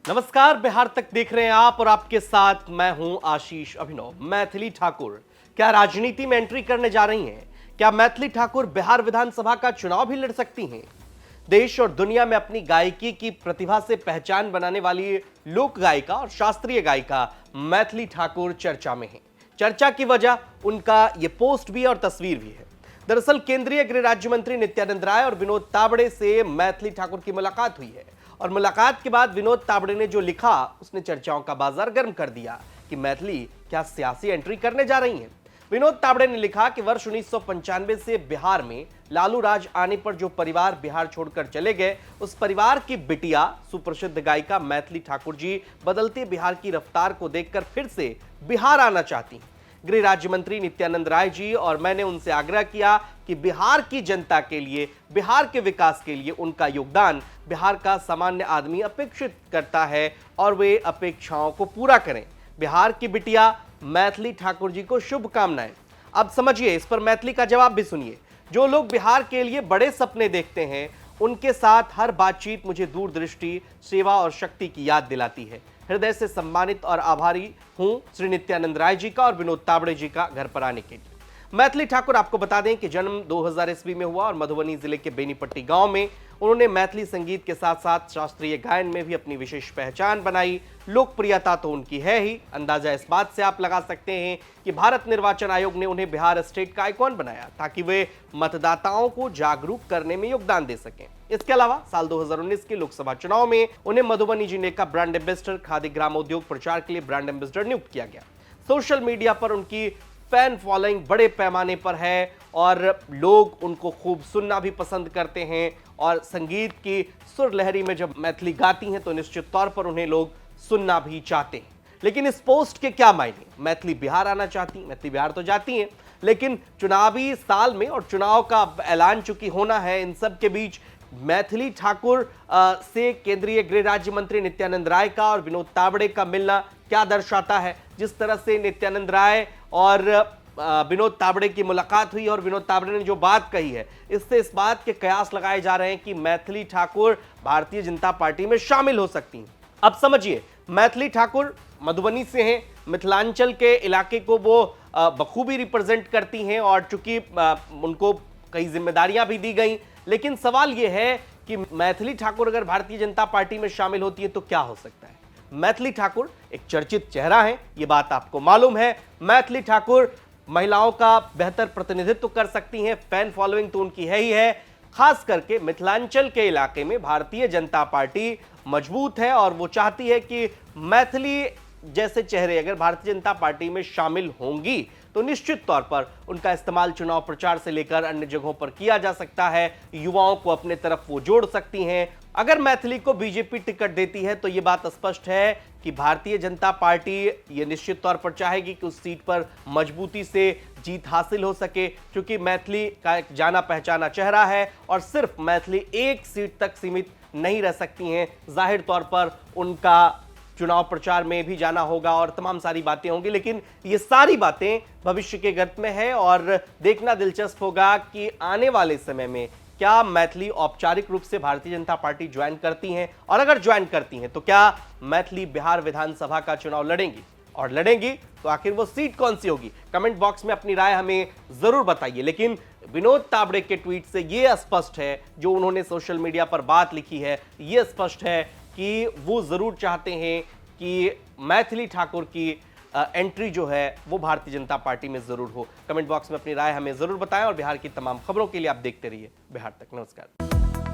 नमस्कार, बिहार तक देख रहे हैं आप और आपके साथ मैं हूं आशीष अभिनव। मैथिली ठाकुर क्या राजनीति में एंट्री करने जा रही हैं? क्या मैथिली ठाकुर बिहार विधानसभा का चुनाव भी लड़ सकती हैं? देश और दुनिया में अपनी गायकी की प्रतिभा से पहचान बनाने वाली लोक गायिका और शास्त्रीय गायिका मैथिली ठाकुर चर्चा में हैं। चर्चा की वजह उनका ये पोस्ट भी और तस्वीर भी है। दरअसल केंद्रीय गृह राज्य मंत्री नित्यानंद राय और विनोद तावड़े से मैथिली ठाकुर की मुलाकात हुई है और मुलाकात के बाद विनोद तावड़े ने जो लिखा उसने चर्चाओं का बाजार गर्म कर दिया कि मैथिली क्या सियासी एंट्री करने जा रही हैं। विनोद तावड़े ने लिखा कि वर्ष 1995 से बिहार में लालू राज आने पर जो परिवार बिहार छोड़कर चले गए, उस परिवार की बिटिया सुप्रसिद्ध गायिका मैथिली ठाकुर जी बदलते बिहार की रफ्तार को देखकर फिर से बिहार आना चाहती हैं। गृह राज्य मंत्री नित्यानंद राय जी और मैंने उनसे आग्रह किया कि बिहार की जनता के लिए, बिहार के विकास के लिए उनका योगदान बिहार का सामान्य आदमी अपेक्षित करता है और वे अपेक्षाओं को पूरा करें। बिहार की बिटिया मैथिली ठाकुर जी को शुभकामनाएं। अब समझिए, इस पर मैथिली का जवाब भी सुनिए। जो लोग बिहार के लिए बड़े सपने देखते हैं, उनके साथ हर बातचीत मुझे दूरदृष्टि, सेवा और शक्ति की याद दिलाती है। हृदय से सम्मानित और आभारी हूं श्री नित्यानंद राय जी का और विनोद तावड़े जी का घर पर आने के लिए। मैथिली ठाकुर, आपको बता दें कि जन्म 2000 ईस्वी में हुआ और मधुबनी जिले के बेनीपट्टी गांव में उन्होंने मैथिली संगीत के साथ साथ शास्त्रीय गायन में भी अपनी विशेष पहचान बनाई। लोकप्रियता तो उनकी है ही, अंदाजा इस बात से आप लगा सकते हैं कि भारत निर्वाचन आयोग ने उन्हें बिहार स्टेट का आइकॉन बनाया ताकि वे मतदाताओं को जागरूक करने में योगदान दे सकें। इसके अलावा साल 2019 के लोकसभा चुनाव में उन्हें मधुबनी जिले का ब्रांड एम्बेसडर, खादी ग्रामोद्योग प्रचार के लिए ब्रांड एम्बेसडर नियुक्त किया गया। सोशल मीडिया पर उनकी फैन फॉलोइंग बड़े पैमाने पर है और लोग उनको खूब सुनना भी पसंद करते हैं और संगीत की सुर लहरी में जब मैथिली गाती हैं तो निश्चित तौर पर उन्हें लोग सुनना भी चाहते हैं। लेकिन इस पोस्ट के क्या मायने? मैथिली बिहार आना चाहती, मैथिली बिहार तो जाती हैं, लेकिन चुनावी साल में और चुनाव का ऐलान चूंकि होना है, इन सब के बीच मैथिली ठाकुर से केंद्रीय गृह राज्य मंत्री नित्यानंद राय का और विनोद तावड़े का मिलना क्या दर्शाता है? जिस तरह से नित्यानंद राय और विनोद तावड़े की मुलाकात हुई और विनोद तावड़े ने जो बात कही है, इससे इस बात के कयास लगाए जा रहे हैं कि मैथिली ठाकुर भारतीय जनता पार्टी में शामिल हो सकती हैं। अब समझिए, मैथिली ठाकुर मधुबनी से हैं, मिथिलांचल के इलाके को वो बखूबी रिप्रेजेंट करती हैं और चूंकि उनको कई जिम्मेदारियां भी दी गई। लेकिन सवाल यह है कि मैथिली ठाकुर अगर भारतीय जनता पार्टी में शामिल होती है तो क्या हो सकता है? मैथिली ठाकुर एक चर्चित चेहरा है, ये बात आपको मालूम है। मैथिली ठाकुर महिलाओं का बेहतर प्रतिनिधित्व कर सकती हैं, फैन फॉलोइंग तो उनकी है ही है। खास करके मिथिलांचल के इलाके में भारतीय जनता पार्टी मजबूत है और वो चाहती है कि मैथिली जैसे चेहरे अगर भारतीय जनता पार्टी में शामिल होंगी तो निश्चित तौर पर उनका इस्तेमाल चुनाव प्रचार से लेकर अन्य जगहों पर किया जा सकता है। युवाओं को अपने तरफ वो जोड़ सकती हैं। अगर मैथिली को बीजेपी टिकट देती है तो ये बात स्पष्ट है कि भारतीय जनता पार्टी ये निश्चित तौर पर चाहेगी कि उस सीट पर मजबूती से जीत हासिल हो सके, क्योंकि मैथिली का एक जाना पहचाना चेहरा है और सिर्फ मैथिली एक सीट तक सीमित नहीं रह सकती हैं। जाहिर तौर पर उनका चुनाव प्रचार में भी जाना होगा और तमाम सारी बातें होंगी, लेकिन ये सारी बातें भविष्य के गर्त में है और देखना दिलचस्प होगा कि आने वाले समय में क्या मैथिली औपचारिक रूप से भारतीय जनता पार्टी ज्वाइन करती हैं, और अगर ज्वाइन करती हैं तो क्या मैथिली बिहार विधानसभा का चुनाव लड़ेंगी, और लड़ेंगी तो आखिर वो सीट कौन सी होगी? कमेंट बॉक्स में अपनी राय हमें जरूर बताइए। लेकिन विनोद तावड़े के ट्वीट से ये स्पष्ट है, जो उन्होंने सोशल मीडिया पर बात लिखी है, ये स्पष्ट है कि वो जरूर चाहते हैं कि मैथिली ठाकुर की एंट्री जो है वो भारतीय जनता पार्टी में जरूर हो। कमेंट बॉक्स में अपनी राय हमें जरूर बताएं और बिहार की तमाम खबरों के लिए आप देखते रहिए बिहार तक। नमस्कार।